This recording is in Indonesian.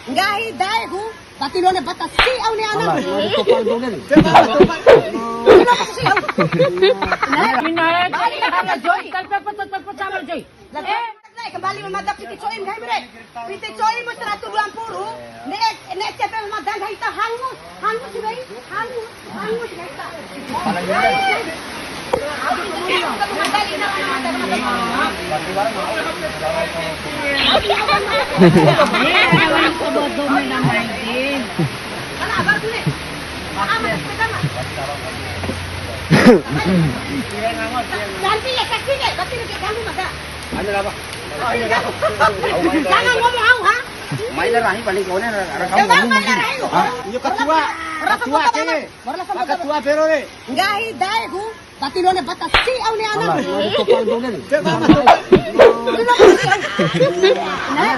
Gahi dai gu. Batilo na batas si aw ni anak. Topal daw din. Kembali memadap piti coim gai mere. Piti coim mo 120. Nek cepe memadang gai ta hangus. Hangus gai. Hangus gai ta. Jangan ngomong au ha. May larahi paling kau ni ada kamu. Jangan main larahi lu. Iyo ketua. Ketua kene. Ketua pero ni. Gahi dai gu. Batilo na batas si aw ni anak. Topal daw din. Nah,